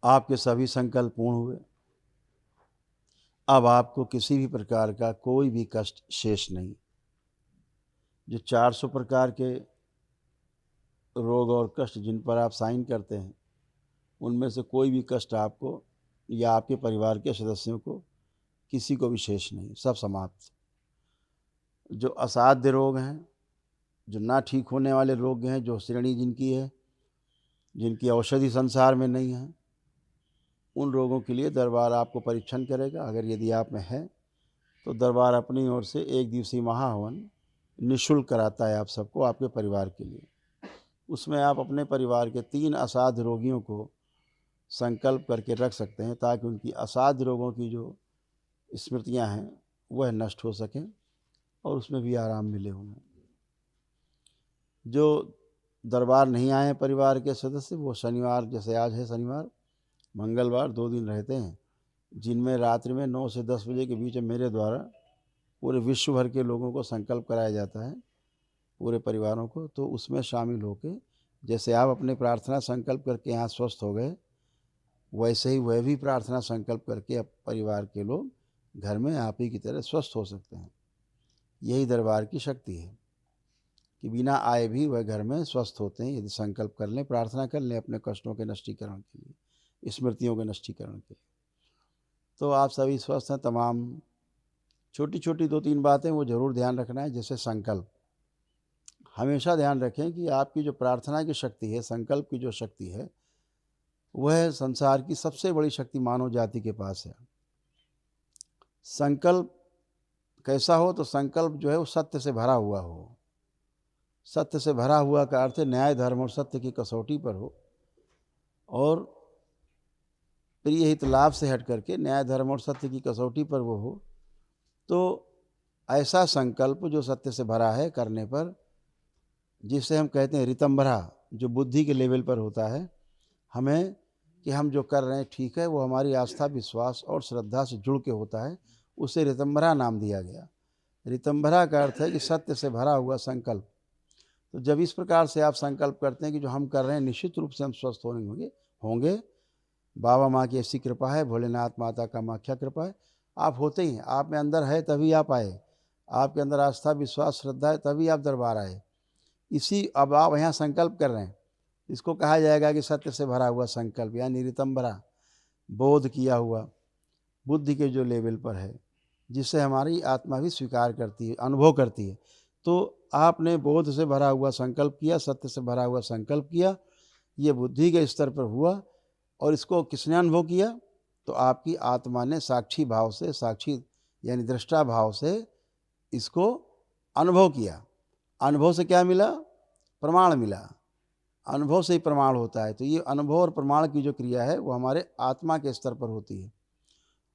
आपके सभी संकल्प पूर्ण हुए। अब आपको किसी भी प्रकार का कोई भी कष्ट शेष नहीं। जो 400 प्रकार के रोग और कष्ट जिन पर आप साइन करते हैं, उनमें से कोई भी कष्ट आपको या आपके परिवार के सदस्यों को किसी को भी शेष नहीं, सब समाप्त। जो असाध्य रोग हैं, जो ना ठीक होने वाले रोग हैं, जो श्रेणी जिनकी है, जिनकी औषधि संसार में नहीं है, उन रोगों के लिए दरबार आपको परीक्षण करेगा। अगर यदि आप में है तो दरबार अपनी ओर से 1 दिवसीय महाहवन निःशुल्क कराता है आप सबको, आपके परिवार के लिए। उसमें आप अपने परिवार के 3 असाध्य रोगियों को संकल्प करके रख सकते हैं, ताकि उनकी असाध्य रोगों की जो स्मृतियां हैं वह नष्ट हो सकें और उसमें भी आराम मिले उन्हें। जो दरबार नहीं आए परिवार के सदस्य, वो शनिवार, जैसे आज है शनिवार, मंगलवार 2 दिन रहते हैं, जिनमें रात्रि में 9 से 10 बजे के बीच में मेरे द्वारा पूरे विश्व भर के लोगों को संकल्प कराया जाता है, पूरे परिवारों को। तो उसमें शामिल होकर, जैसे आप अपने प्रार्थना संकल्प करके यहाँ स्वस्थ हो गए, वैसे ही वह भी प्रार्थना संकल्प करके अब परिवार के लोग घर में आप ही की तरह स्वस्थ हो सकते हैं। यही दरबार की शक्ति है कि बिना आए भी वह घर में स्वस्थ होते हैं, यदि संकल्प कर लें, प्रार्थना कर लें अपने कष्टों के नष्टीकरण के लिए, स्मृतियों के नष्टीकरण के लिए। तो आप सभी स्वस्थ हैं। तमाम छोटी छोटी 2-3 बातें वो ज़रूर ध्यान रखना है। जैसे संकल्प, हमेशा ध्यान रखें कि आपकी जो प्रार्थना की शक्ति है, संकल्प की जो शक्ति है, वह संसार की सबसे बड़ी शक्ति मानव जाति के पास है। संकल्प कैसा हो? तो संकल्प जो है वो सत्य से भरा हुआ हो। सत्य से भरा हुआ का अर्थ है न्याय, धर्म और सत्य की कसौटी पर हो, और प्रिय हित लाभ से हट करके न्याय, धर्म और सत्य की कसौटी पर वो हो। तो ऐसा संकल्प जो सत्य से भरा है करने पर, जिसे हम कहते हैं ऋतंभरा, जो बुद्धि के लेवल पर होता है, हमें कि हम जो कर रहे हैं ठीक है, वो हमारी आस्था, विश्वास और श्रद्धा से जुड़ के होता है, उसे ऋतंभरा नाम दिया गया। ऋतंभरा का अर्थ है कि सत्य से भरा हुआ संकल्प। तो जब इस प्रकार से आप संकल्प करते हैं कि जो हम कर रहे हैं निश्चित रूप से हम स्वस्थ होंगे, बाबा माँ की ऐसी कृपा है, भोलेनाथ माता का माख्या कृपा है, आप होते ही हैं। आप में अंदर है तभी आप आए, आपके अंदर आस्था, विश्वास, श्रद्धा है तभी आप दरबार आए। अब आप यहाँ संकल्प कर रहे हैं, इसको कहा जाएगा कि सत्य से भरा हुआ संकल्प, यानी ऋतंभरा, बोध किया हुआ, बुद्धि के जो लेवल पर है, जिससे हमारी आत्मा भी स्वीकार करती है, अनुभव करती है। तो आपने बोध से भरा हुआ संकल्प किया, सत्य से भरा हुआ संकल्प किया, ये बुद्धि के स्तर पर हुआ, और इसको किसने अनुभव किया? तो आपकी आत्मा ने साक्षी भाव से, साक्षी यानी दृष्टा भाव से इसको अनुभव किया। अनुभव से क्या मिला? प्रमाण मिला। अनुभव से ही प्रमाण होता है। तो ये अनुभव और प्रमाण की जो क्रिया है वो हमारे आत्मा के स्तर पर होती है।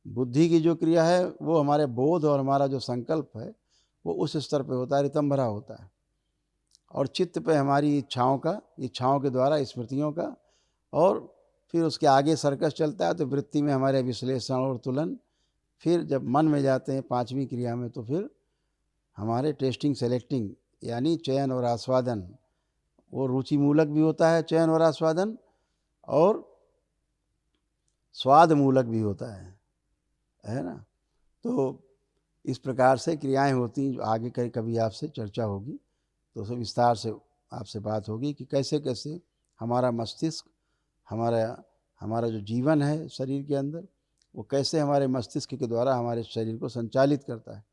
बुद्धि की जो क्रिया है वो हमारे बोध और हमारा जो संकल्प है वो उस स्तर पर होता है, ऋतंभरा होता है। और चित्त पे हमारी इच्छाओं के द्वारा, स्मृतियों का, और फिर उसके आगे सर्कस चलता है। तो वृत्ति में हमारे विश्लेषण और तुलन, फिर जब मन में जाते हैं 5वीं क्रिया में, तो फिर हमारे टेस्टिंग, सेलेक्टिंग, यानी चयन और आस्वादन। वो रुचि मूलक भी होता है चयन और आस्वादन, और स्वाद मूलक भी होता है ना। तो इस प्रकार से क्रियाएं होती हैं, जो आगे कभी आपसे चर्चा होगी तो उसे विस्तार से आपसे बात होगी कि कैसे कैसे हमारा मस्तिष्क, हमारा जो जीवन है शरीर के अंदर, वो कैसे हमारे मस्तिष्क के द्वारा हमारे शरीर को संचालित करता है।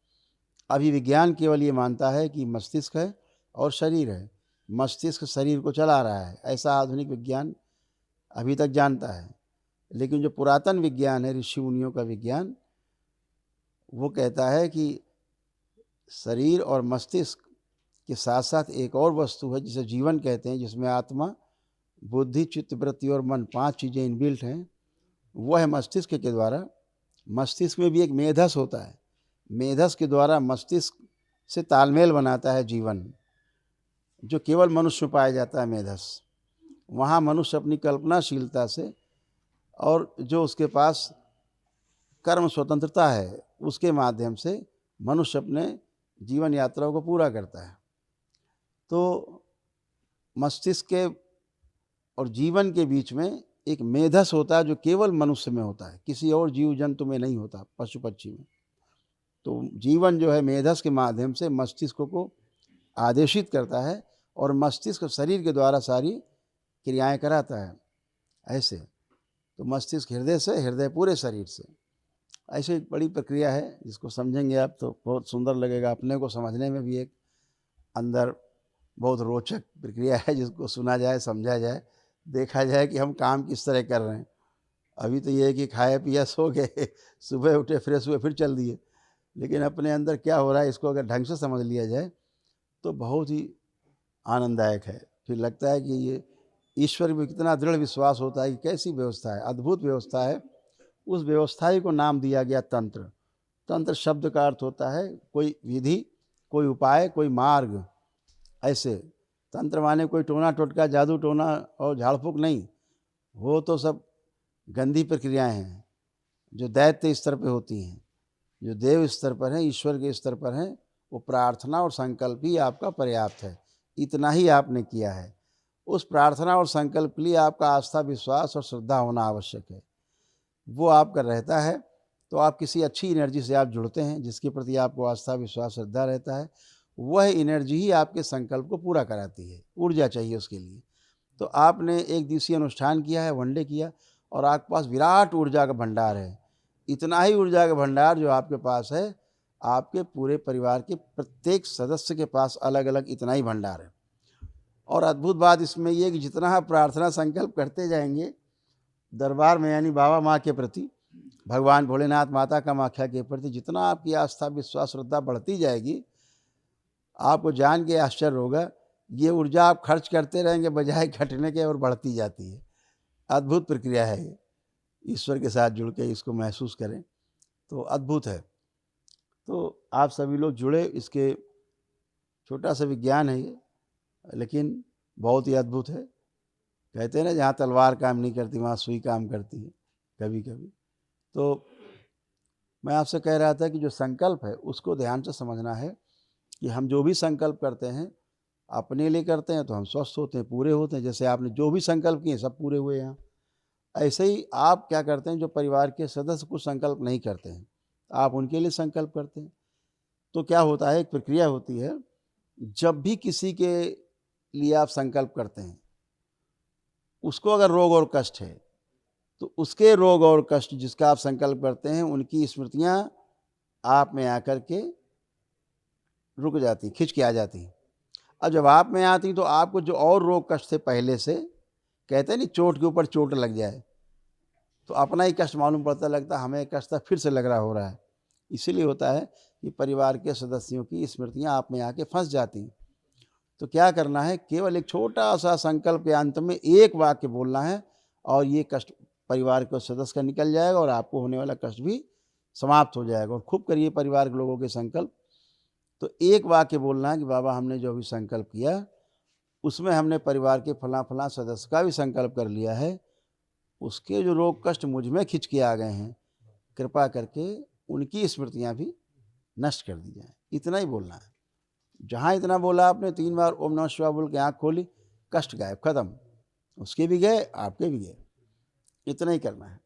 अभी विज्ञान केवल ये मानता है कि मस्तिष्क है और शरीर है, मस्तिष्क शरीर को चला रहा है, ऐसा आधुनिक विज्ञान अभी तक जानता है। लेकिन जो पुरातन विज्ञान है, ऋषि मुनियों का विज्ञान, वो कहता है कि शरीर और मस्तिष्क के साथ साथ एक और वस्तु है जिसे जीवन कहते हैं, जिसमें आत्मा, बुद्धि, चित्त, वृत्ति और मन, 5 चीज़ें इनबिल्ट हैं। वह है मस्तिष्क के द्वारा। मस्तिष्क में भी एक मेधस होता है, मेधस के द्वारा मस्तिष्क से तालमेल बनाता है जीवन, जो केवल मनुष्य में पाया जाता है मेधस। वहाँ मनुष्य अपनी कल्पनाशीलता से, और जो उसके पास कर्म स्वतंत्रता है, उसके माध्यम से मनुष्य अपने जीवन यात्राओं को पूरा करता है। तो मस्तिष्क के और जीवन के बीच में एक मेधस होता है जो केवल मनुष्य में होता है, किसी और जीव जंतु में नहीं होता, पशु पक्षी में। तो जीवन जो है मेधस के माध्यम से मस्तिष्क को आदेशित करता है और मस्तिष्क शरीर के द्वारा सारी क्रियाएं कराता है। ऐसे तो मस्तिष्क हृदय से, हृदय पूरे शरीर से। ऐसे एक बड़ी प्रक्रिया है जिसको समझेंगे आप तो बहुत सुंदर लगेगा, अपने को समझने में भी एक अंदर बहुत रोचक प्रक्रिया है, जिसको सुना जाए, समझा जाए, देखा जाए कि हम काम किस तरह कर रहे हैं। अभी तो ये है कि खाया पिया सो गए, सुबह उठे फ्रेश हुए फिर चल दिए, लेकिन अपने अंदर क्या हो रहा है इसको अगर ढंग से समझ लिया जाए तो बहुत ही आनंददायक है। फिर लगता है कि ये ईश्वर में कितना दृढ़ विश्वास होता है कि कैसी व्यवस्था है, अद्भुत व्यवस्था है। उस व्यवस्था ही को नाम दिया गया तंत्र। तंत्र शब्द का अर्थ होता है कोई विधि, कोई उपाय, कोई मार्ग। ऐसे तंत्र माने कोई टोना टोटका, जादू टोना और झाड़ फूक नहीं, वो तो सब गंदी प्रक्रियाएं हैं जो दैत्य स्तर पे होती हैं। जो देव स्तर पर हैं, ईश्वर के स्तर पर हैं, वो प्रार्थना और संकल्प ही आपका पर्याप्त है। इतना ही आपने किया है। उस प्रार्थना और संकल्प के लिए आपका आस्था, विश्वास और श्रद्धा होना आवश्यक है। वो आपका रहता है तो आप किसी अच्छी एनर्जी से आप जुड़ते हैं, जिसके प्रति आपको आस्था, विश्वास, श्रद्धा रहता है। वह एनर्जी ही आपके संकल्प को पूरा कराती है। ऊर्जा चाहिए उसके लिए। तो आपने एक दिवसीय अनुष्ठान किया है, वनडे किया, और आपके पास विराट ऊर्जा का भंडार है। इतना ही ऊर्जा का भंडार जो आपके पास है, आपके पूरे परिवार के प्रत्येक सदस्य के पास अलग अलग इतना ही भंडार है। और अद्भुत बात इसमें यह कि जितना आप प्रार्थना संकल्प करते जाएंगे दरबार में, यानी बाबा माँ के प्रति, भगवान भोलेनाथ, माता कामाख्या के प्रति जितना आपकी आस्था, विश्वास, श्रद्धा बढ़ती जाएगी, आपको जान के आश्चर्य होगा। ये ऊर्जा आप खर्च करते रहेंगे बजाय घटने के, और बढ़ती जाती है। अद्भुत प्रक्रिया है ये। ईश्वर के साथ जुड़ के इसको महसूस करें तो अद्भुत है। तो आप सभी लोग जुड़े, इसके छोटा सा विज्ञान है ये, लेकिन बहुत ही अद्भुत है। कहते हैं ना, जहाँ तलवार काम नहीं करती वहाँ सुई काम करती है कभी कभी। तो मैं आपसे कह रहा था कि जो संकल्प है उसको ध्यान से समझना है कि हम जो भी संकल्प करते हैं अपने लिए करते हैं तो हम स्वस्थ होते हैं, पूरे होते हैं। जैसे आपने जो भी संकल्प किए सब पूरे हुए यहाँ। ऐसे ही आप क्या करते हैं, जो परिवार के सदस्य कुछ संकल्प नहीं करते हैं, आप उनके लिए संकल्प करते हैं। तो क्या होता है, एक प्रक्रिया होती है। जब भी किसी के लिए आप संकल्प करते हैं, उसको अगर रोग और कष्ट है तो उसके रोग और कष्ट जिसका आप संकल्प करते हैं, उनकी स्मृतियाँ आप में आकर के रुक जाती, खिंच के आ जाती। अब जब आप में आती तो आपको जो और रोग कष्ट थे पहले से, कहते हैं नहीं चोट के ऊपर चोट लग जाए, तो अपना ही कष्ट मालूम पड़ता, लगता हमें कष्ट फिर से लग रहा हो रहा है। इसीलिए होता है कि परिवार के सदस्यों की स्मृतियाँ आप में आके फंस जाती। तो क्या करना है, केवल एक छोटा सा संकल्प के अंत में एक वाक्य बोलना है और ये कष्ट परिवार के सदस्य का निकल जाएगा और आपको होने वाला कष्ट भी समाप्त हो जाएगा। और खूब करिए परिवार के लोगों के संकल्प। तो एक वाक्य बोलना है कि बाबा हमने जो भी संकल्प किया उसमें हमने परिवार के फलां फलां सदस्य का भी संकल्प कर लिया है, उसके जो रोग कष्ट मुझ में खिंच के आ गए हैं, कृपा करके उनकी स्मृतियाँ भी नष्ट कर दी जाएँ। इतना ही बोलना है। जहाँ इतना बोला आपने, 3 बार ओम नमः शिवाय बोल के आँख खोली, कष्ट गायब, खत्म। उसके भी गए, आपके भी गए। इतना ही करना है।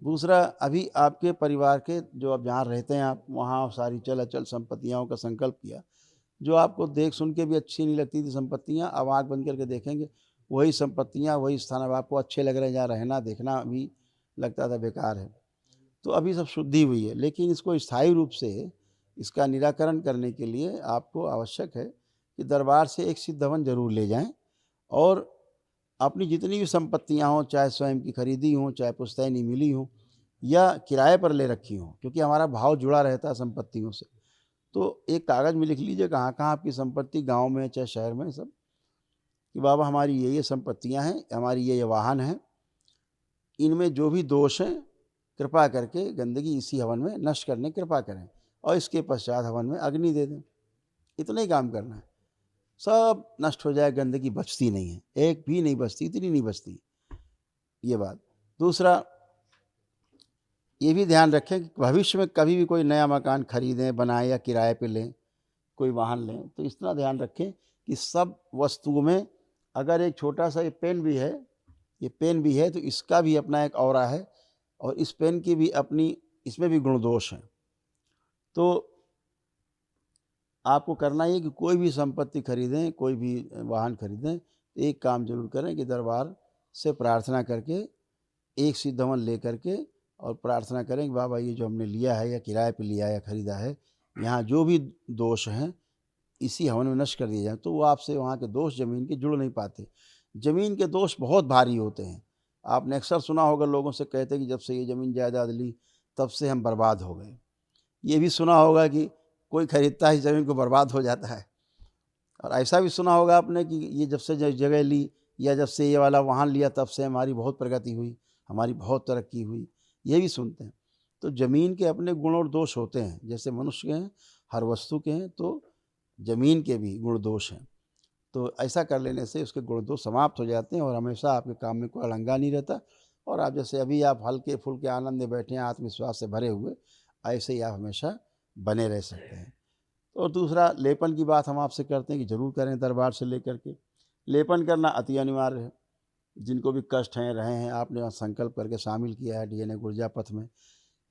दूसरा, अभी आपके परिवार के जो आप जहाँ रहते हैं, आप वहाँ सारी चल अचल संपत्तियों का संकल्प किया, जो आपको देख सुन के भी अच्छी नहीं लगती थी संपत्तियाँ, अब आँख बंद करके देखेंगे वही संपत्तियाँ, वही स्थान अब आपको अच्छे लग रहे हैं। जहाँ रहना देखना भी लगता था बेकार है, तो अभी सब शुद्धि हुई है। लेकिन इसको स्थायी रूप से इसका निराकरण करने के लिए आपको आवश्यक है कि दरबार से एक सिद्ध हवन जरूर ले जाएं, और अपनी जितनी भी संपत्तियां हों, चाहे स्वयं की खरीदी हों, चाहे पुश्तैनी मिली हों या किराए पर ले रखी हों, क्योंकि हमारा भाव जुड़ा रहता है संपत्तियों से। तो एक कागज़ में लिख लीजिए कहाँ कहाँ आपकी संपत्ति, गांव में चाहे शहर में, सब कि बाबा हमारी ये संपत्तियां हैं, हमारी ये वाहन हैं, इनमें जो भी दोष हैं कृपा करके गंदगी इसी हवन में नष्ट करने कृपा करें, और इसके पश्चात हवन में अग्नि दे दें। इतना ही काम करना है, सब नष्ट हो जाए, गंदगी बचती नहीं है, एक भी नहीं बचती, इतनी नहीं बचती ये बात। दूसरा, ये भी ध्यान रखें कि भविष्य में कभी भी कोई नया मकान खरीदें, बनाएं या किराए पे लें, कोई वाहन लें, तो इतना ध्यान रखें कि सब वस्तुओं में अगर एक छोटा सा ये पेन भी है ये पेन भी है तो इसका भी अपना एक ऑरा है और इस पेन की भी अपनी, इसमें भी गुण दोष हैं। तो आपको करना ये कि कोई भी संपत्ति खरीदें, कोई भी वाहन खरीदें, तो एक काम ज़रूर करें कि दरबार से प्रार्थना करके, एक सिद्ध हवन ले करके और प्रार्थना करें कि बाबा ये जो हमने लिया है या किराए पे लिया है या ख़रीदा है, यहाँ जो भी दोष हैं इसी हवन में नष्ट कर दिए जाएँ। तो वो आपसे वहाँ के दोष ज़मीन के जुड़ नहीं पाते। ज़मीन के दोष बहुत भारी होते हैं। आपने अक्सर सुना होगा लोगों से कहते कि जब से ये ज़मीन जायदाद ली तब से हम बर्बाद हो गए। ये भी सुना होगा कि कोई खरीदता है इस ज़मीन को बर्बाद हो जाता है। और ऐसा भी सुना होगा आपने कि ये जब से जगह ली या जब से ये वाला वाहन लिया तब से हमारी बहुत प्रगति हुई, हमारी बहुत तरक्की हुई, ये भी सुनते हैं। तो ज़मीन के अपने गुण और दोष होते हैं, जैसे मनुष्य के हैं, हर वस्तु के हैं, तो ज़मीन के भी गुण दोष हैं। तो ऐसा कर लेने से उसके गुण दोष समाप्त हो जाते हैं और हमेशा आपके काम में कोई अड़ंगा नहीं रहता और आप जैसे अभी आप हल्के-फुल्के आनंद में बैठे हैं, आत्मविश्वास से भरे हुए, ऐसे ही आप हमेशा बने रह सकते हैं। और दूसरा लेपन की बात हम आपसे करते हैं कि ज़रूर करें दरबार से लेकर के। लेपन करना अति अनिवार्य है। जिनको भी कष्ट हैं, रहे हैं, आपने वहाँ संकल्प करके शामिल किया है डीएनए ऊर्जा पथ में।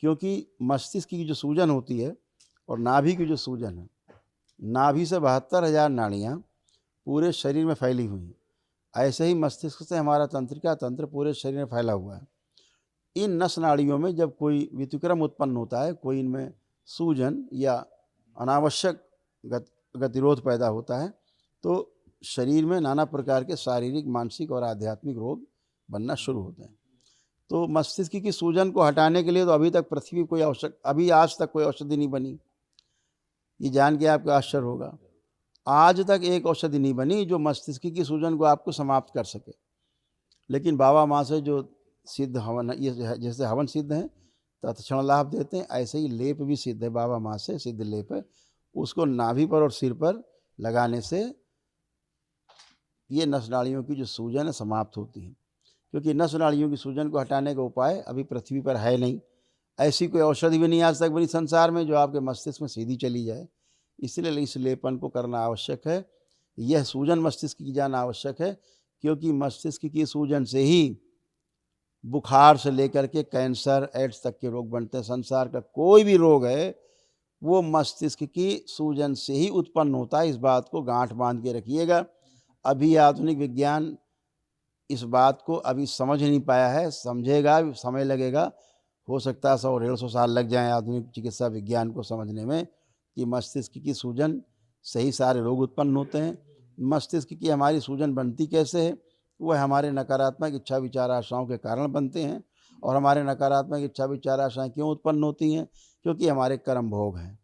क्योंकि मस्तिष्क की जो सूजन होती है और नाभि की जो सूजन है, नाभि से 72,000 नाड़ियाँ पूरे शरीर में फैली हुई हैं। ऐसे ही मस्तिष्क से हमारा तंत्रिका तंत्र पूरे शरीर में फैला हुआ है। इन नस नाड़ियों में जब कोई व्यतिक्रम उत्पन्न होता है, कोई इनमें सूजन या अनावश्यक गतिरोध पैदा होता है, तो शरीर में नाना प्रकार के शारीरिक, मानसिक और आध्यात्मिक रोग बनना शुरू होते हैं। तो मस्तिष्क की सूजन को हटाने के लिए तो अभी आज तक कोई औषधि नहीं बनी। ये जान के आपको आश्चर्य होगा। आज तक एक औषधि नहीं बनी जो मस्तिष्क की सूजन को आपको समाप्त कर सके। लेकिन बाबा माँ से जो सिद्ध हवन, ये जैसे हवन सिद्ध हैं तत्क्षण लाभ देते हैं, ऐसे ही लेप भी सिद्ध है। बाबा माँ से सिद्ध लेप है, उसको नाभि पर और सिर पर लगाने से ये नस नाड़ियों की जो सूजन है समाप्त होती है। क्योंकि नस नाड़ियों की सूजन को हटाने का उपाय अभी पृथ्वी पर है नहीं। ऐसी कोई औषधि भी नहीं आज तक बनी संसार में जो आपके मस्तिष्क में सीधी चली जाए। इसलिए इस लेपन को करना आवश्यक है। यह सूजन मस्तिष्क की जाना आवश्यक है, क्योंकि मस्तिष्क की सूजन से ही बुखार से लेकर के कैंसर, एड्स तक के रोग बनते हैं। संसार का कोई भी रोग है वो मस्तिष्क की सूजन से ही उत्पन्न होता है। इस बात को गांठ बांध के रखिएगा। अभी आधुनिक विज्ञान इस बात को अभी समझ नहीं पाया है, समझेगा, समय लगेगा। हो सकता है 100-150 साल लग जाएं आधुनिक चिकित्सा विज्ञान को समझने में कि मस्तिष्क की सूजन से ही सारे रोग उत्पन्न होते हैं। मस्तिष्क की हमारी सूजन बनती कैसे है? वह हमारे नकारात्मक इच्छा विचार आशाओं के कारण बनते हैं। और हमारे नकारात्मक इच्छा विचार आशाएँ क्यों उत्पन्न होती हैं? क्योंकि हमारे कर्म भोग हैं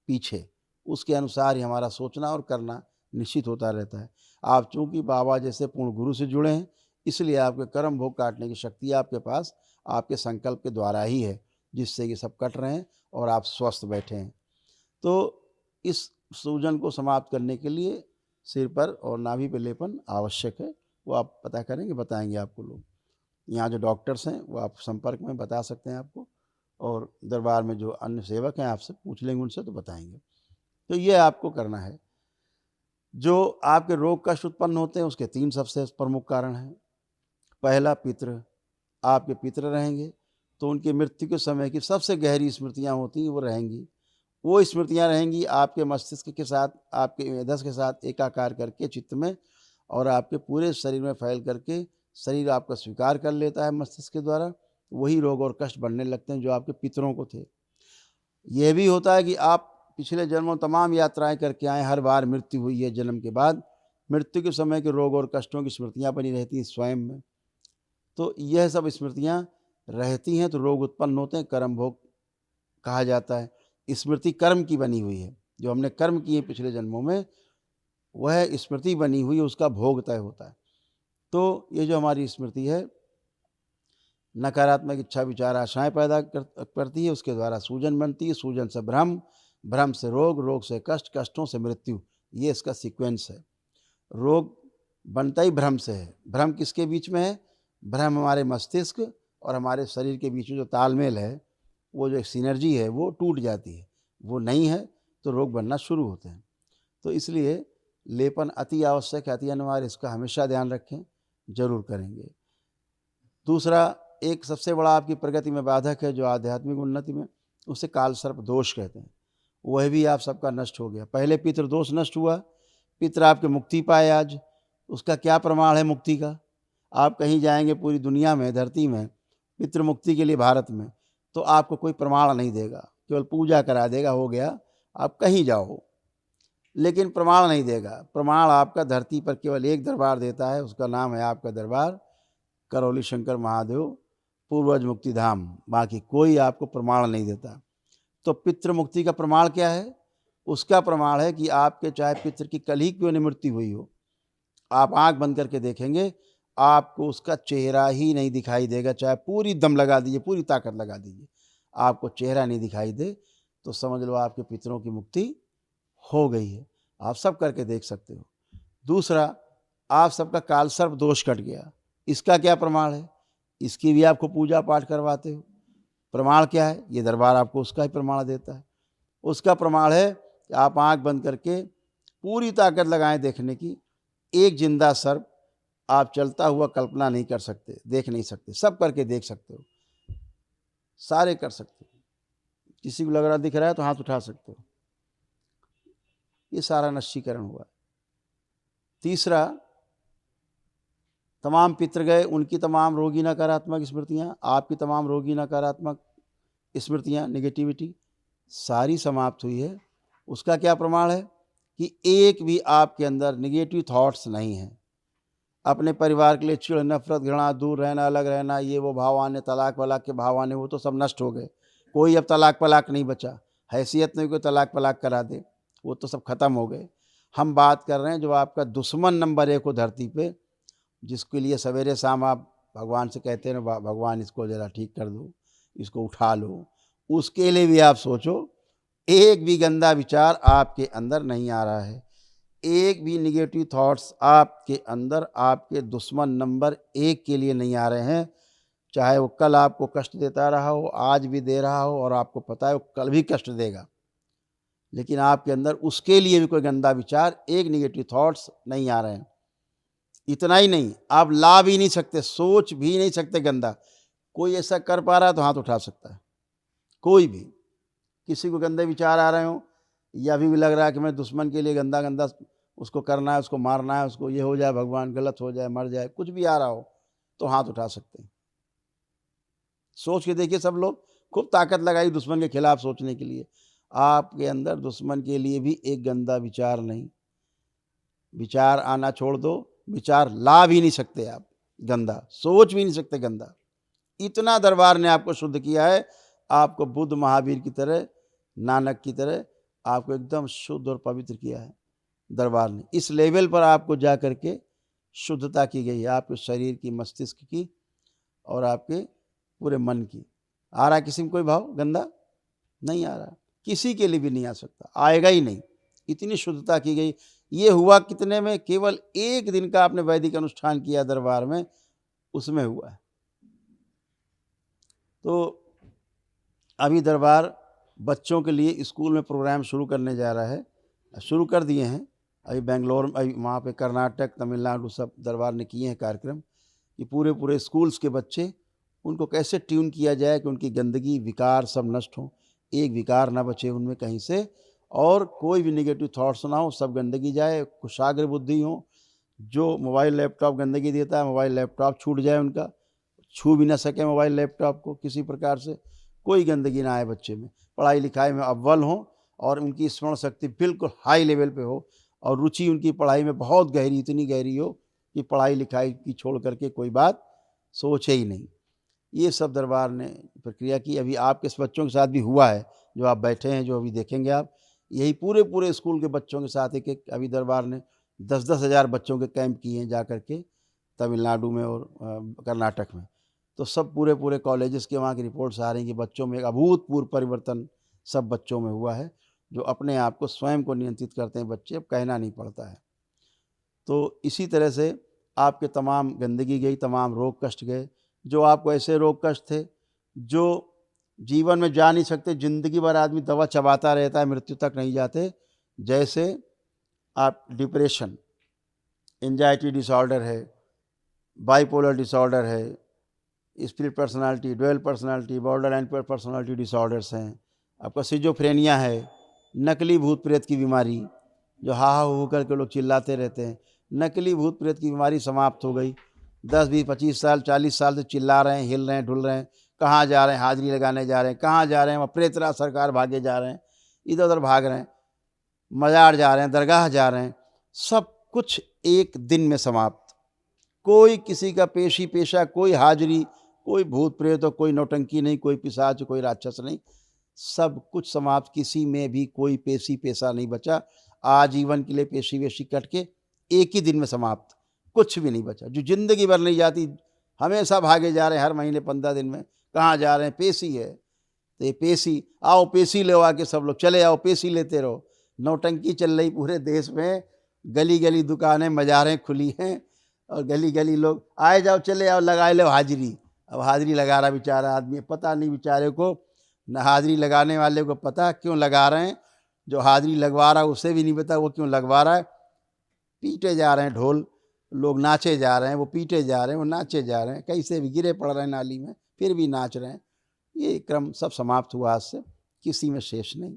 पीछे, उसके अनुसार ही हमारा सोचना और करना निश्चित होता रहता है। आप चूँकि बाबा जैसे पूर्ण गुरु से जुड़े हैं, इसलिए आपके कर्म भोग काटने की शक्ति आपके पास आपके संकल्प के द्वारा ही है, जिससे ये सब कट रहे हैं और आप स्वस्थ बैठे हैं। तो इस सूजन को समाप्त करने के लिए सिर पर और नाभि पे लेपन आवश्यक है। वो आप पता करेंगे, बताएंगे आपको लोग। यहाँ जो डॉक्टर्स हैं वो आप संपर्क में बता सकते हैं आपको, और दरबार में जो अन्य सेवक हैं आपसे पूछ लेंगे, उनसे तो बताएंगे। तो ये आपको करना है। जो आपके रोग कष्ट उत्पन्न होते हैं उसके 3 सबसे प्रमुख कारण हैं। पहला, पितृ। आपके पितृ रहेंगे तो उनकी मृत्यु के समय की सबसे गहरी स्मृतियाँ होती हैं वो रहेंगी। वो स्मृतियाँ रहेंगी आपके मस्तिष्क के साथ, आपके मेधस के साथ एकाकार करके चित्त में, और आपके पूरे शरीर में फैल करके शरीर आपका स्वीकार कर लेता है मस्तिष्क के द्वारा। वही रोग और कष्ट बढ़ने लगते हैं जो आपके पितरों को थे। यह भी होता है कि आप पिछले जन्मों तमाम यात्राएं करके आए, हर बार मृत्यु हुई है जन्म के बाद। मृत्यु के समय के रोग और कष्टों की स्मृतियाँ बनी रहती हैं स्वयं में। तो यह सब स्मृतियाँ रहती हैं तो रोग उत्पन्न होते हैं, कर्म भोग कहा जाता है। स्मृति कर्म की बनी हुई है, जो हमने कर्म किए पिछले जन्मों में वह स्मृति बनी हुई है, उसका भोग तय होता है। तो ये जो हमारी स्मृति है नकारात्मक इच्छा विचार आशाएं पैदा करती है, उसके द्वारा सूजन बनती है, सूजन से भ्रम, भ्रम से रोग, रोग से कष्ट, कष्टों से मृत्यु। ये इसका सीक्वेंस है। रोग बनता ही भ्रम से है। भ्रम किसके बीच में है? भ्रम हमारे मस्तिष्क और हमारे शरीर के बीच में जो तालमेल है, वो जो एक सिनर्जी है वो टूट जाती है। वो नहीं है तो रोग बनना शुरू होते हैं। तो इसलिए लेपन अति आवश्यक है, अति अनिवार्य। इसका हमेशा ध्यान रखें, जरूर करेंगे। दूसरा, एक सबसे बड़ा आपकी प्रगति में बाधक है जो आध्यात्मिक उन्नति में, उसे काल सर्प दोष कहते हैं, वह भी आप सबका नष्ट हो गया। पहले पितृ दोष नष्ट हुआ, पितृ आपके मुक्ति पाए आज। उसका क्या प्रमाण है मुक्ति का? आप कहीं जाएंगे पूरी दुनिया में, धरती में, पितृ मुक्ति के लिए भारत में, तो आपको कोई प्रमाण नहीं देगा, केवल पूजा करा देगा, हो गया, आप कहीं जाओ, लेकिन प्रमाण नहीं देगा। प्रमाण आपका धरती पर केवल एक दरबार देता है, उसका नाम है आपका दरबार करौली शंकर महादेव पूर्वज मुक्ति धाम, बाकी कोई आपको प्रमाण नहीं देता। तो पितृ मुक्ति का प्रमाण क्या है? उसका प्रमाण है कि आपके चाहे पितृ की कल ही क्यों नहीं मृत्यु हुई हो, आप आंख बंद करके देखेंगे, आपको उसका चेहरा ही नहीं दिखाई देगा, चाहे पूरी दम लगा दीजिए, पूरी ताकत लगा दीजिए, आपको चेहरा नहीं दिखाई दे, तो समझ लो आपके पितरों की मुक्ति हो गई है। आप सब करके देख सकते हो। दूसरा, आप सबका काल सर्प दोष कट गया। इसका क्या प्रमाण है? इसकी भी आपको पूजा पाठ करवाते हो। प्रमाण क्या है? ये दरबार आपको उसका ही प्रमाण देता है। उसका प्रमाण है कि आप आंख बंद करके पूरी ताकत लगाएं देखने की, एक जिंदा सर्प आप चलता हुआ कल्पना नहीं कर सकते, देख नहीं सकते, सब करके देख सकते हो, सारे कर सकते हो। किसी को लग रहा दिख रहा है तो हाथ उठा सकते हो। ये सारा नष्टीकरण हुआ। तीसरा, तमाम पितृ गए, उनकी तमाम रोगी नकारात्मक स्मृतियाँ, आपकी तमाम रोगी नकारात्मक स्मृतियाँ, नेगेटिविटी सारी समाप्त हुई है। उसका क्या प्रमाण है? कि एक भी आपके अंदर नेगेटिव थॉट्स नहीं हैं। अपने परिवार के लिए चिढ़, नफरत, घृणा, दूर रहना, अलग रहना, ये वो भाव आने, तलाक वलाक के भाव आने, वो तो सब नष्ट हो गए। कोई अब तलाक पलाक नहीं बचा, हैसियत नहीं कोई तलाक पलाक करा दे, वो तो सब खत्म हो गए। हम बात कर रहे हैं जो आपका दुश्मन नंबर 1 हो धरती पे, जिसके लिए सवेरे शाम आप भगवान से कहते हैं भगवान इसको ज़रा ठीक कर दो, इसको उठा लो, उसके लिए भी आप सोचो, एक भी गंदा विचार आपके अंदर नहीं आ रहा है, एक भी निगेटिव थॉट्स आपके अंदर आपके दुश्मन नंबर 1 के लिए नहीं आ रहे हैं। चाहे वो कल आपको कष्ट देता रहा हो, आज भी दे रहा हो, और आपको पता है वो कल भी कष्ट देगा, लेकिन आपके अंदर उसके लिए भी कोई गंदा विचार, एक निगेटिव थॉट्स नहीं आ रहे हैं। इतना ही नहीं, आप ला भी नहीं सकते, सोच भी नहीं सकते गंदा। कोई ऐसा कर पा रहा है तो हाथ उठा सकता है, कोई भी। किसी को गंदे विचार आ रहे हो, या अभी भी लग रहा है कि मैं दुश्मन के लिए गंदा गंदा उसको करना है, उसको मारना है, उसको ये हो जाए, भगवान गलत हो जाए, मर जाए, कुछ भी आ रहा हो, तो हाथ उठा सकते हैं। सोच के देखिए, सब लोग खूब ताकत लगाई दुश्मन के खिलाफ सोचने के लिए, आपके अंदर दुश्मन के लिए भी एक गंदा विचार नहीं। विचार आना छोड़ दो, विचार ला भी नहीं सकते आप गंदा, सोच भी नहीं सकते गंदा। इतना दरबार ने आपको शुद्ध किया है, आपको बुद्ध महावीर की तरह, नानक की तरह आपको एकदम शुद्ध और पवित्र किया है दरबार ने। इस लेवल पर आपको जा कर के शुद्धता की गई है, आपके शरीर की, मस्तिष्क की और आपके पूरे मन की। आ रहा है किसी में कोई भाव गंदा? नहीं आ रहा, किसी के लिए भी नहीं आ सकता, आएगा ही नहीं। इतनी शुद्धता की गई। ये हुआ कितने में? केवल 1 दिन का आपने वैदिक अनुष्ठान किया दरबार में, उसमें हुआ है। तो अभी दरबार बच्चों के लिए स्कूल में प्रोग्राम शुरू करने जा रहा है, शुरू कर दिए हैं। अभी बेंगलोर, अभी वहाँ पे कर्नाटक, तमिलनाडु सब दरबार ने किए हैं कार्यक्रम कि पूरे पूरे स्कूल्स के बच्चे, उनको कैसे ट्यून किया जाए कि उनकी गंदगी, विकार सब नष्ट हो, एक विकार ना बचे उनमें कहीं से, और कोई भी नेगेटिव थॉट्स ना हो, सब गंदगी जाए, कुशाग्र बुद्धि हो। जो मोबाइल लैपटॉप गंदगी देता है, मोबाइल लैपटॉप छूट जाए उनका, छू भी ना सके मोबाइल लैपटॉप को किसी प्रकार से, कोई गंदगी ना आए बच्चे में, पढ़ाई लिखाई में अव्वल हो, और उनकी स्मरण शक्ति बिल्कुल हाई लेवल पे हो, और रुचि उनकी पढ़ाई में बहुत गहरी, इतनी गहरी हो कि पढ़ाई लिखाई की छोड़ करके कोई बात सोचे ही नहीं। ये सब दरबार ने प्रक्रिया की। अभी आपके बच्चों के साथ भी हुआ है, जो आप बैठे हैं, जो अभी देखेंगे आप, यही पूरे पूरे स्कूल के बच्चों के साथ एक अभी दरबार ने 10-10 हज़ार बच्चों के कैंप किए हैं जा कर के तमिलनाडु में और कर्नाटक में। तो सब पूरे पूरे कॉलेजेस के वहाँ की रिपोर्ट्स आ रही हैं कि बच्चों में एक अभूतपूर्व परिवर्तन सब बच्चों में हुआ है, जो अपने आप को स्वयं को नियंत्रित करते हैं बच्चे, अब कहना नहीं पड़ता है। तो इसी तरह से आपके तमाम गंदगी गई, तमाम रोग कष्ट गए। जो आपको ऐसे रोग कष्ट थे जो जीवन में जा नहीं सकते, ज़िंदगी भर आदमी दवा चबाता रहता है, मृत्यु तक नहीं जाते, जैसे आप डिप्रेशन, एंजाइटी डिसऑर्डर है, बाइपोलर डिसऑर्डर है, split personality, dual personality, border line personality disorders हैं, आपका सिजोफ्रेनिया है, नकली भूत प्रेत की बीमारी, जो हा हा हू करके लोग चिल्लाते रहते हैं, नकली भूत प्रेत की बीमारी समाप्त हो गई। 10, 20, 25 साल, 40 साल से चिल्ला रहे हैं, हिल रहे हैं, ढुल रहे हैं, कहाँ जा रहे हैं, हाजिरी लगाने जा रहे हैं, कहाँ जा रहे हैं, वहाँ प्रेतराज सरकार भागे जा रहे हैं, इधर उधर भाग रहे हैं, मज़ार जा रहे हैं, दरगाह जा रहे हैं, सब कुछ एक दिन में समाप्त। कोई किसी का पेशी पेशा, कोई हाजिरी, कोई भूत प्रेत और कोई नौटंकी नहीं, कोई पिशाच, कोई राक्षस नहीं, सब कुछ समाप्त। किसी में भी कोई पेशी पेशा नहीं बचा। आजीवन के लिए पेशी वेशी कट के एक ही दिन में समाप्त, कुछ भी नहीं बचा। जो जिंदगी भर नहीं जाती, हमेशा भागे जा रहे हैं, हर महीने 15 दिन में कहाँ जा रहे हैं, पेशी है। तो ये पेशी, आओ पेशी ले आके सब लोग चले आओ, पेशी लेते रहो। नौटंकी चल रही पूरे देश में, गली गली दुकानें मज़ारें खुली हैं और गली गली लोग आए जाओ चले आओ लगा लो हाजिरी। अब हाजिरी लगा रहा बेचारा आदमी, पता नहीं बेचारे को, न हाजिरी लगाने वाले को पता क्यों लगा रहे हैं, जो हाजिरी लगवा रहा है उसे भी नहीं पता वो क्यों लगवा रहा है। पीटे जा रहे हैं ढोल, लोग नाचे जा रहे हैं, वो पीटे जा रहे हैं, वो नाचे जा रहे हैं, कैसे भी गिरे पड़ रहे हैं नाली में, फिर भी नाच रहे हैं। ये क्रम सब समाप्त हुआ आज से, किसी में शेष नहीं।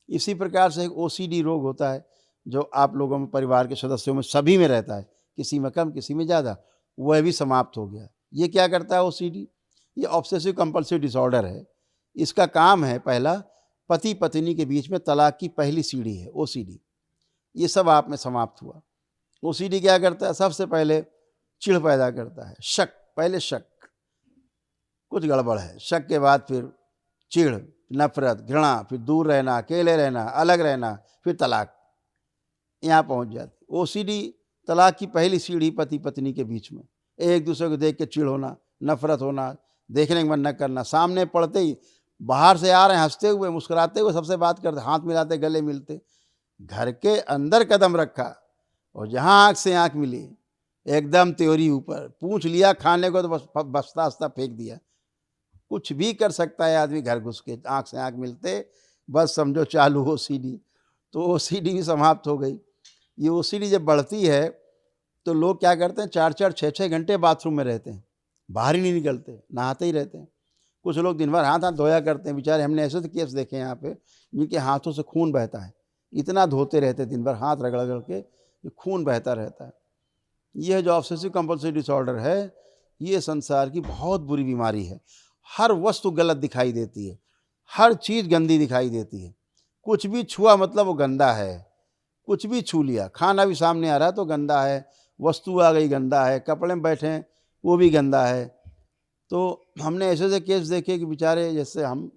इसी प्रकार से एक OCD रोग होता है, जो आप लोगों में, परिवार के सदस्यों में, सभी में रहता है, किसी में कम किसी में ज़्यादा, वह भी समाप्त हो गया। ये क्या करता है OCD? ये ऑब्सेसिव कंपल्सिव डिसऑर्डर है। इसका काम है, पहला, पति पत्नी के बीच में तलाक की पहली सीढ़ी है OCD। ये सब आप में समाप्त हुआ। OCD क्या करता है? सबसे पहले चिढ़ पैदा करता है, शक, पहले शक, कुछ गड़बड़ है, शक के बाद फिर चिढ़, नफरत, घृणा, फिर दूर रहना, अकेले रहना, अलग रहना, फिर तलाक, यहाँ पहुँच जाती। OCD तलाक की पहली सीढ़ी पति पत्नी के बीच में, एक दूसरे को देख के चिढ़ होना, नफरत होना, देखने का मन न करना, सामने पड़ते ही, बाहर से आ रहे हैं हंसते हुए, मुस्कुराते हुए, सबसे बात करते, हाथ मिलाते, गले मिलते, घर के अंदर कदम रखा और जहाँ आँख से आँख मिली, एकदम त्योरी ऊपर, पूछ लिया खाने को तो बस बस्ता हस्ता फेंक दिया। कुछ भी कर सकता है आदमी घर घुस के, आँख से आँख मिलते, बस समझो चालू OCD। तो OCD भी समाप्त हो गई। ये OCD जब बढ़ती है तो लोग क्या करते हैं, 4-4, 6-6 घंटे बाथरूम में रहते हैं, बाहर ही नहीं निकलते, नहाते ही रहते हैं। कुछ लोग दिन भर हाथ हाथ धोया करते हैं, बेचारे, हमने ऐसे तो केस देखे हैं यहाँ पे, जिनके हाथों से खून बहता है, इतना धोते रहते दिन भर, हाथ रगड़ रगड़ के खून बहता रहता है। यह जो ऑब्सेसिव कंपल्सिव डिसऑर्डर है, ये संसार की बहुत बुरी बीमारी है। हर वस्तु गलत दिखाई देती है, हर चीज़ गंदी दिखाई देती है, कुछ भी छुआ मतलब वो गंदा है, कुछ भी छू लिया, खाना भी सामने आ रहा है तो गंदा है, वस्तु आ गई गंदा है, कपड़े में बैठे हैं वो भी गंदा है। तो हमने ऐसे ऐसे केस देखे कि बेचारे, जैसे हम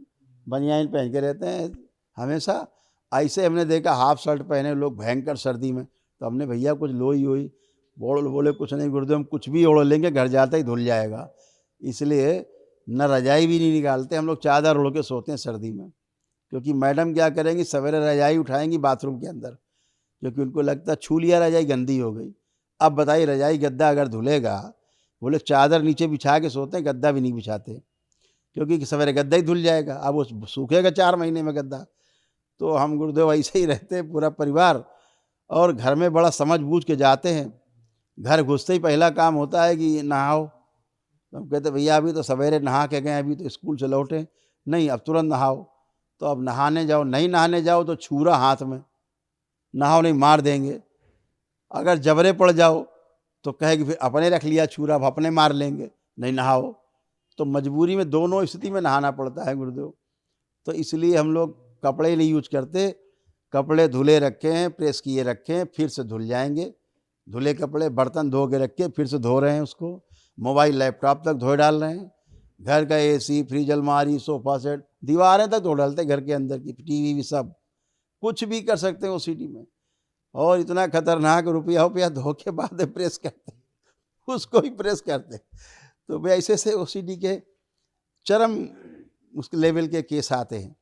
बनियान पहन के रहते हैं हमेशा, ऐसे हमने देखा हाफ शर्ट पहने लोग भयंकर सर्दी में, तो हमने, भैया कुछ लोई वोई, बोले कुछ नहीं गुरुदेव, हम कुछ भी ओढ़ लेंगे, घर जाते ही धुल जाएगा, इसलिए न रजाई भी नहीं निकालते हम लोग, चादर ओढ़ के सोते हैं सर्दी में। क्योंकि मैडम क्या करेंगी, सवेरे रजाई उठाएंगी बाथरूम के अंदर, क्योंकि उनको लगता है छू लिया रजाई गंदी हो गई। अब बताइए, रजाई गद्दा अगर धुलेगा, बोले चादर नीचे बिछा के सोते हैं, गद्दा भी नहीं बिछाते, क्योंकि सवेरे गद्दा ही धुल जाएगा, अब वो सूखेगा 4 महीने में गद्दा। तो हम गुरुदेव ऐसे ही रहते हैं पूरा परिवार, और घर में बड़ा समझ बूझ के जाते हैं। घर घुसते ही पहला काम होता है कि नहाओ, तो हम कहते भैया अभी तो सवेरे नहा के गए, अभी तो स्कूल से लौटे, नहीं अब तुरंत नहाओ। तो अब नहाने जाओ, नहीं नहाने जाओ तो छुरा हाथ में, नहाओ नहीं मार देंगे। अगर जबरे पड़ जाओ तो कहेगी फिर अपने रख लिया छुरा, अब अपने मार लेंगे, नहीं नहाओ। तो मजबूरी में दोनों स्थिति में नहाना पड़ता है गुरुदेव। तो इसलिए हम लोग कपड़े नहीं यूज करते, कपड़े धुले रखे हैं, प्रेस किए रखे हैं, फिर से धुल जाएंगे, धुले कपड़े, बर्तन धो के रखे फिर से धो रहे हैं उसको, मोबाइल लैपटॉप तक धोए डाल रहे हैं, घर का AC, फ्रिज, अलमारी, सोफा सेट, दीवारें तक धो डालते, घर के अंदर की TV भी, सब कुछ भी कर सकते हैं OCD में। और इतना खतरनाक, रुपया धो के बाद प्रेस करते, उसको ही प्रेस करते। तो भाई ऐसे से OCD के चरम उस लेवल के केस आते हैं।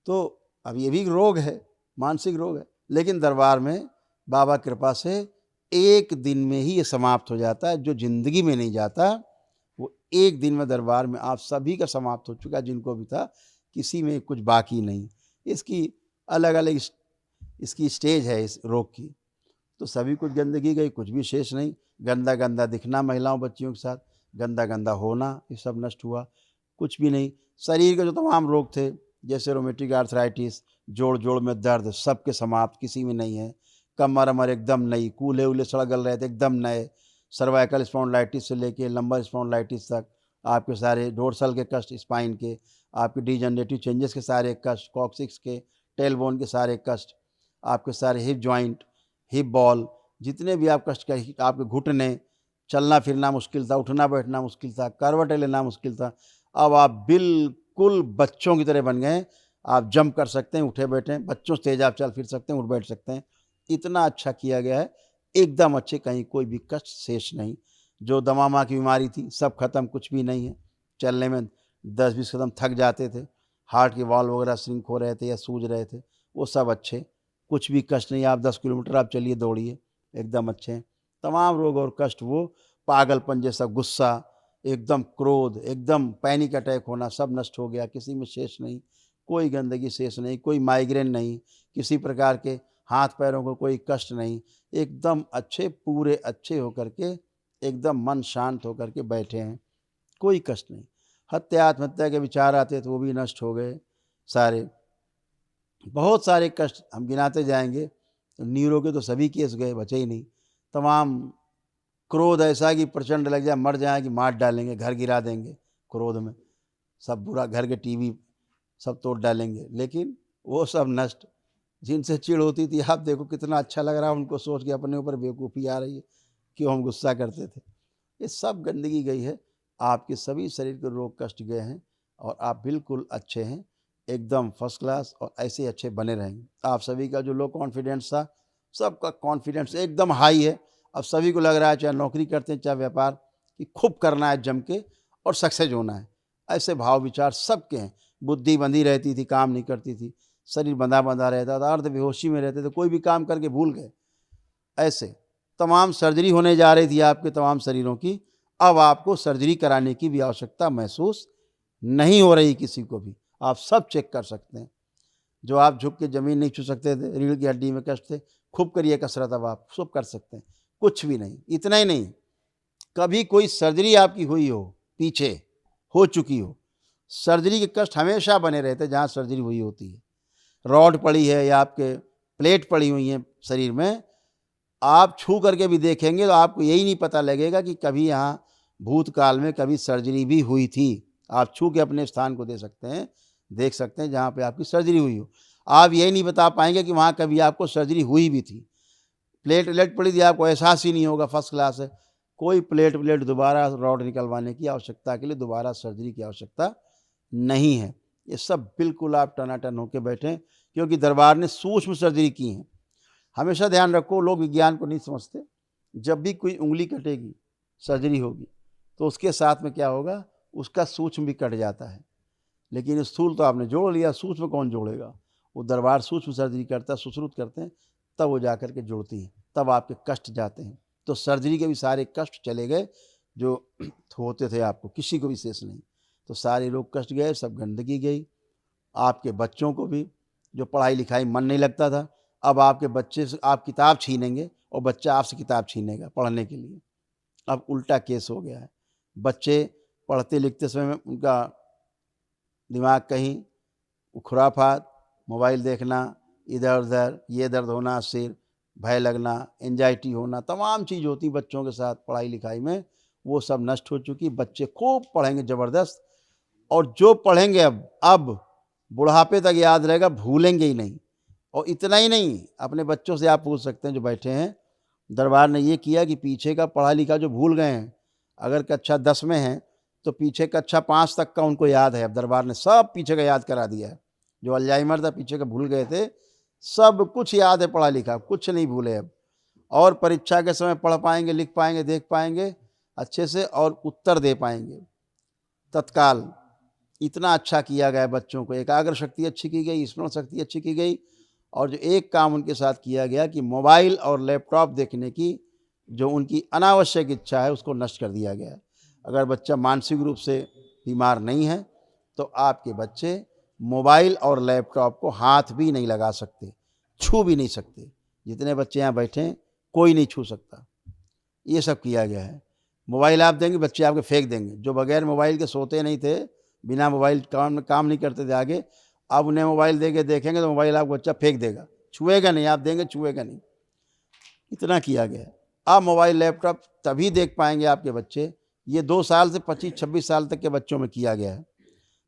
तो अब ये भी रोग है, मानसिक रोग है, लेकिन दरबार में बाबा कृपा से एक दिन में ही ये समाप्त हो जाता है। जो जिंदगी में नहीं जाता वो एक दिन में दरबार में आप सभी का समाप्त हो चुका, जिनको भी था, किसी में कुछ बाकी नहीं। इसकी अलग अलग इसकी स्टेज है इस रोग की। तो सभी कुछ गंदगी गई, कुछ भी शेष नहीं। गंदा गंदा दिखना महिलाओं बच्चियों के साथ, गंदा गंदा होना, ये सब नष्ट हुआ। कुछ भी नहीं। शरीर के जो तमाम रोग थे, जैसे रोमेटिक आर्थराइटिस, जोड़ जोड़ में दर्द, सब के समाप्त, किसी में नहीं है। कमर अमर एकदम नई, कूल्हे उल्हे सड़गल रहे थे एकदम नए। सर्वाइकल स्पॉन्डिलाइटिस से लेके लंबर स्पॉन्डिलाइटिस तक, आपके सारे डोर्सल के कष्ट, स्पाइन के, आपके डिजनरेटिव चेंजेस के सारे कष्ट, कॉक्सिक्स के, टेलबोन के सारे कष्ट, आपके सारे हिप जॉइंट, हिप बॉल, जितने भी आप कष्ट का, आपके घुटने, चलना फिरना मुश्किल था, उठना बैठना मुश्किल था, करवटें लेना मुश्किल था, अब आप बिल्कुल बच्चों की तरह बन गए। आप जंप कर सकते हैं, उठे बैठे, बच्चों से तेज आप चल फिर सकते हैं, उठ बैठ सकते हैं। इतना अच्छा किया गया है, एकदम अच्छे, कहीं कोई भी कष्ट शेष नहीं। जो दमा की बीमारी थी सब खत्म, कुछ भी नहीं है। चलने में 10-20 कदम थक जाते थे, हार्ट के वाल्व वगैरह श्रिंक हो रहे थे या सूज रहे थे, वो सब अच्छे, कुछ भी कष्ट नहीं। आप 10 किलोमीटर आप चलिए, दौड़िए, एकदम अच्छे हैं। तमाम रोग और कष्ट, वो पागलपन जैसा गुस्सा, एकदम क्रोध, एकदम पैनिक अटैक होना, सब नष्ट हो गया, किसी में शेष नहीं। कोई गंदगी शेष नहीं, कोई माइग्रेन नहीं, किसी प्रकार के हाथ पैरों को कोई कष्ट नहीं, एकदम अच्छे, पूरे अच्छे होकर के, एकदम मन शांत होकर के बैठे हैं, कोई कष्ट नहीं। हत्या आत्महत्या के विचार आते तो वो भी नष्ट हो गए सारे। बहुत सारे कष्ट हम गिनाते जाएंगे तो नीरो के तो सभी केस गए, बचे ही नहीं। तमाम क्रोध ऐसा कि प्रचंड लग जाए, मर जाए कि मार डालेंगे, घर गिरा देंगे क्रोध में, सब बुरा, घर के टीवी सब तोड़ डालेंगे, लेकिन वो सब नष्ट। जिनसे चिढ़ होती थी, आप देखो कितना अच्छा लग रहा है उनको सोच के, अपने ऊपर बेवकूफ़ी आ रही है, क्यों हम गुस्सा करते थे। ये सब गंदगी गई है, आपके सभी शरीर के रोग कष्ट गए हैं और आप बिल्कुल अच्छे हैं, एकदम फर्स्ट क्लास, और ऐसे ही अच्छे बने रहेंगे। आप सभी का जो लो कॉन्फिडेंस था, सबका कॉन्फिडेंस एकदम हाई है। अब सभी को लग रहा है, चाहे नौकरी करते हैं चाहे व्यापार, कि खूब करना है जम के और सक्सेस होना है। ऐसे भाव विचार सबके हैं। बुद्धि बंधी रहती थी, काम नहीं करती थी, शरीर बंधा बंधा रहता था, अर्ध बेहोशी में रहते थे, कोई भी काम करके भूल गए। ऐसे तमाम सर्जरी होने जा रही थी आपके तमाम शरीरों की, अब आपको सर्जरी कराने की भी आवश्यकता महसूस नहीं हो रही किसी को भी। आप सब चेक कर सकते हैं। जो आप झुक के ज़मीन नहीं छू सकते थे, रीढ़ की हड्डी में कष्ट थे, खूब करिए कसरत, अब आप सब कर सकते हैं। कुछ भी नहीं। इतना ही नहीं, कभी कोई सर्जरी आपकी हुई हो, पीछे हो चुकी हो, सर्जरी के कष्ट हमेशा बने रहते जहाँ सर्जरी हुई होती है। रॉड पड़ी है या आपके प्लेट पड़ी हुई हैं शरीर में, आप छू करके भी देखेंगे तो आपको यही नहीं पता लगेगा कि कभी यहाँ भूतकाल में कभी सर्जरी भी हुई थी। आप छू के अपने स्थान को दे सकते हैं, देख सकते हैं जहाँ पे आपकी सर्जरी हुई हो। आप यही नहीं बता पाएंगे कि वहाँ कभी आपको सर्जरी हुई भी थी। प्लेट व्लेट पड़ी थी, आपको एहसास ही नहीं होगा, फर्स्ट क्लास है। कोई प्लेट व्लेट दोबारा रॉड निकलवाने की आवश्यकता के लिए दोबारा सर्जरी की आवश्यकता नहीं है। ये सब बिल्कुल आप टनाटन होकर बैठें, क्योंकि दरबार ने सूक्ष्म सर्जरी की है। हमेशा ध्यान रखो, लोग विज्ञान को नहीं समझते। जब भी कोई उंगली कटेगी, सर्जरी होगी, तो उसके साथ में क्या होगा, उसका सूक्ष्म भी कट जाता है। लेकिन स्थूल तो आपने जोड़ लिया, सूक्ष्म कौन जोड़ेगा। वो दरबार सूक्ष्म सर्जरी करता है, सुश्रुत करते हैं, तब वो जा कर के जोड़ती हैं, तब आपके कष्ट जाते हैं। तो सर्जरी के भी सारे कष्ट चले गए जो होते थे आपको, किसी को भी शेष नहीं। तो सारे लोग कष्ट गए, सब गंदगी गई। आपके बच्चों को भी, जो पढ़ाई लिखाई मन नहीं लगता था, अब आपके बच्चे से आप किताब छीनेंगे और बच्चा आपसे किताब छीनेगा पढ़ने के लिए। अब उल्टा केस हो गया है। बच्चे पढ़ते लिखते समय में उनका दिमाग कहीं खुराफात, मोबाइल देखना, इधर उधर, ये दर्द होना, सिर, भय लगना, एंजाइटी होना, तमाम चीज़ होती बच्चों के साथ पढ़ाई लिखाई में, वो सब नष्ट हो चुकी। बच्चे खूब पढ़ेंगे ज़बरदस्त, और जो पढ़ेंगे अब बुढ़ापे तक याद रहेगा, भूलेंगे ही नहीं। और इतना ही नहीं, अपने बच्चों से आप पूछ सकते हैं जो बैठे हैं, दरबार ने ये किया कि पीछे का पढ़ा लिखा जो भूल गए हैं, अगर कक्षा 10 में हैं तो पीछे कक्षा 5 तक का उनको याद है। अब दरबार ने सब पीछे का याद करा दिया है। जो अल्जाइमर था, पीछे का भूल गए थे, सब कुछ याद है पढ़ा लिखा, कुछ नहीं भूले अब। और परीक्षा के समय पढ़ पाएंगे, लिख पाएंगे, देख पाएंगे अच्छे से, और उत्तर दे पाएंगे तत्काल। इतना अच्छा किया गया बच्चों को, एकाग्र शक्ति अच्छी की गई, स्मरण शक्ति अच्छी की गई। और जो एक काम उनके साथ किया गया कि मोबाइल और लैपटॉप देखने की जो उनकी अनावश्यक इच्छा है, उसको नष्ट कर दिया गया है। अगर बच्चा मानसिक रूप से बीमार नहीं है तो आपके बच्चे मोबाइल और लैपटॉप को हाथ भी नहीं लगा सकते, छू भी नहीं सकते। जितने बच्चे यहाँ बैठे हैं, कोई नहीं छू सकता। ये सब किया गया है। मोबाइल आप देंगे, बच्चे आपके फेंक देंगे। जो बगैर मोबाइल के सोते नहीं थे, बिना मोबाइल काम नहीं करते थे आगे, अब उन्हें मोबाइल दे के देखेंगे तो मोबाइल आपको बच्चा फेंक देगा, छुएगा नहीं, आप देंगे छुएगा नहीं। इतना किया गया है। अब मोबाइल लैपटॉप तभी देख पाएंगे आपके बच्चे, ये 2 साल से 25-26 साल तक के बच्चों में किया गया है,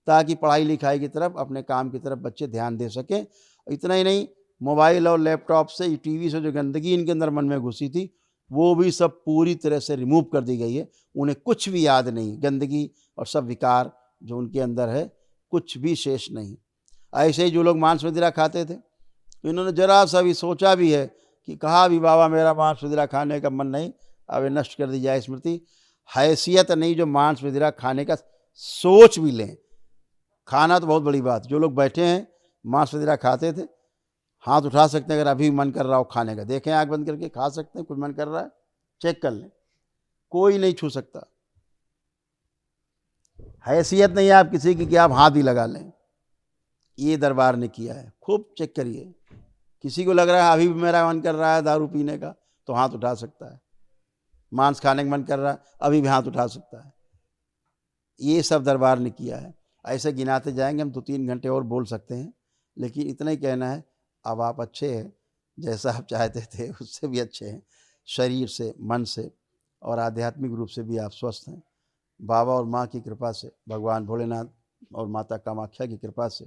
ताकि पढ़ाई लिखाई की तरफ, अपने काम की तरफ बच्चे ध्यान दे सकें। इतना ही नहीं, मोबाइल और लैपटॉप से, टीवी से जो गंदगी इनके अंदर मन में घुसी थी, वो भी सब पूरी तरह से रिमूव कर दी गई है। उन्हें कुछ भी याद नहीं, गंदगी और सब विकार जो उनके अंदर है, कुछ भी शेष नहीं। ऐसे ही जो लोग मांस मदिरा खाते थे, इन्होंने जरा सा भी सोचा भी है कि कहा भी बाबा मेरा मांस मदिरा खाने का मन नहीं, अब ये नष्ट कर दी जाए स्मृति। हैसियत नहीं जो मांस मदिरा खाने का सोच भी लें। खाना तो बहुत बड़ी बात, जो लोग बैठे हैं मांस मदिरा खाते थे, हाथ उठा सकते हैं अगर अभी मन कर रहा हो खाने का, देखें आंख बंद करके, खा सकते हैं, कुछ मन कर रहा है चेक कर लें, कोई नहीं छू सकता। हैसियत नहीं है आप किसी की कि आप हाथ ही लगा लें। ये दरबार ने किया है, खूब चेक करिए। किसी को लग रहा है अभी भी मेरा मन कर रहा है दारू पीने का, तो हाथ उठा सकता है। मांस खाने का मन कर रहा है, अभी भी हाथ उठा सकता है। ये सब दरबार ने किया है। ऐसे गिनाते जाएंगे हम, 2-3 घंटे और बोल सकते हैं, लेकिन इतना ही कहना है, अब आप अच्छे हैं, जैसा आप चाहते थे उससे भी अच्छे हैं, शरीर से, मन से और आध्यात्मिक रूप से भी आप स्वस्थ हैं। बाबा और माँ की कृपा से, भगवान भोलेनाथ और माता कामाख्या की कृपा से,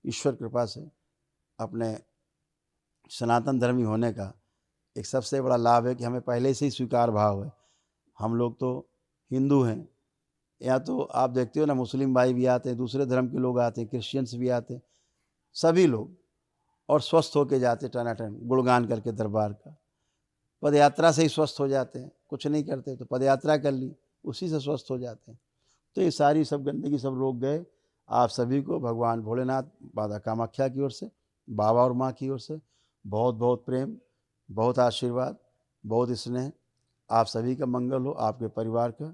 ईश्वर कृपा से, अपने सनातन धर्मी होने का एक सबसे बड़ा लाभ है कि हमें पहले से ही स्वीकार भाव है। हम लोग तो हिंदू हैं, या तो आप देखते हो ना, मुस्लिम भाई भी आते हैं, दूसरे धर्म के लोग आते हैं, क्रिश्चियंस भी आते हैं, सभी लोग, और स्वस्थ होके जाते टनाटन गुणगान करके दरबार का। पद यात्रा से ही स्वस्थ हो जाते हैं, कुछ नहीं करते तो पद यात्रा कर ली, उसी से स्वस्थ हो जाते हैं। तो ये सारी सब गंदगी सब रोक गए। आप सभी को भगवान भोलेनाथ, माता कामाख्या की ओर से, बाबा और माँ की ओर से बहुत बहुत प्रेम, बहुत आशीर्वाद, बहुत स्नेह। आप सभी का मंगल हो, आपके परिवार का,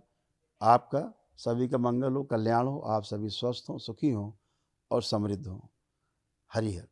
आपका सभी का मंगल हो, कल्याण हो, आप सभी स्वस्थ हों, सुखी हों और समृद्ध हों। हरि हर।